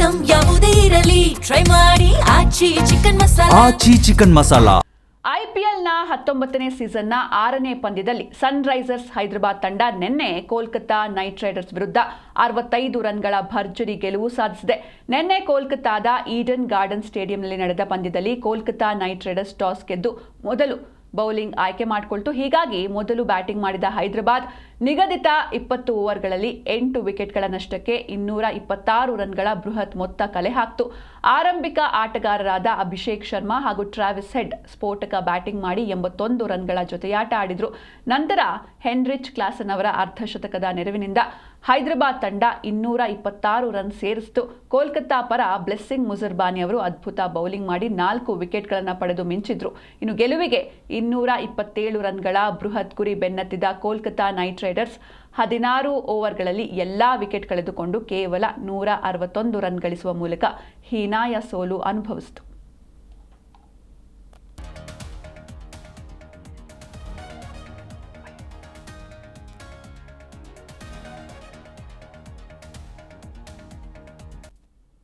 Item ಯಾವುದೇ ಇರಲಿ try ಮಾಡಿ ಆಚಿ ಚಿಕನ್ ಮಸಾಲಾ. ಐಪಿಎಲ್ನ 19ನೇ ಸೀಸನ್ನ 6ನೇ ಪಂದ್ಯದಲ್ಲಿ ಸನ್ರೈಸರ್ಸ್ ಹೈದರಾಬಾದ್ ತಂಡ ನಿನ್ನೆ ಕೋಲ್ಕತಾ ನೈಟ್ ರೈಡರ್ಸ್ ವಿರುದ್ಧ 65 ರನ್ಗಳ ಭರ್ಜರಿ ಗೆಲುವು ಸಾಧಿಸಿದೆ. ನಿನ್ನೆ ಕೋಲ್ಕತಾದ ಈಡನ್ ಗಾರ್ಡನ್ ಸ್ಟೇಡಿಯಂನಲ್ಲಿ ನಡೆದ ಪಂದ್ಯದಲ್ಲಿ ಕೋಲ್ಕತಾ ನೈಟ್ ರೈಡರ್ಸ್ ಟಾಸ್ ಗೆದ್ದು ಮೊದಲು ಬೌಲಿಂಗ್ ಆಯ್ಕೆ ಮಾಡಿಕೊಳ್ತು. ಹೀಗಾಗಿ ಮೊದಲು ಬ್ಯಾಟಿಂಗ್ ಮಾಡಿದ ಹೈದರಾಬಾದ್ ನಿಗದಿತ 20 ಓವರ್ಗಳಲ್ಲಿ 8 ವಿಕೆಟ್ಗಳ ನಷ್ಟಕ್ಕೆ 226 ರನ್ಗಳ ಬೃಹತ್ ಮೊತ್ತ ಕಲೆ ಹಾಕಿತು. ಆರಂಭಿಕ ಆಟಗಾರರಾದ ಅಭಿಷೇಕ್ ಶರ್ಮಾ ಹಾಗೂ ಟ್ರಾವಿಸ್ ಹೆಡ್ ಸ್ಫೋಟಕ ಬ್ಯಾಟಿಂಗ್ ಮಾಡಿ 81 ರನ್ಗಳ ಜೊತೆಯಾಟ ಆಡಿದ್ರು. ನಂತರ ಹೆನ್ರಿಚ್ ಕ್ಲಾಸನ್ ಅವರ ಅರ್ಧಶತಕದ ನೆರವಿನಿಂದ ಹೈದರಾಬಾದ್ ತಂಡ 226 ರನ್ ಸೇರಿಸಿತು. ಕೋಲ್ಕತಾ ಪರ ಬ್ಲೆಸ್ಸಿಂಗ್ ಮುಜರ್ಬಾನಿ ಅವರು ಅದ್ಭುತ ಬೌಲಿಂಗ್ ಮಾಡಿ 4 ವಿಕೆಟ್ಗಳನ್ನು ಪಡೆದು ಮಿಂಚಿದ್ರು. ಇನ್ನು ಗೆಲುವಿಗೆ 227 ರನ್ಗಳ ಬೃಹತ್ ಗುರಿ ಬೆನ್ನತ್ತಿದ ಕೋಲ್ಕತಾ ನೈಟ್ ರೈಡರ್ಸ್ 16 ಓವರ್ಗಳಲ್ಲಿ ಎಲ್ಲಾ ವಿಕೆಟ್ ಕಳೆದುಕೊಂಡು ಕೇವಲ 161 ರನ್ ಗಳಿಸುವ ಮೂಲಕ ಹೀನಾಯ ಸೋಲು ಅನುಭವಿಸಿತು.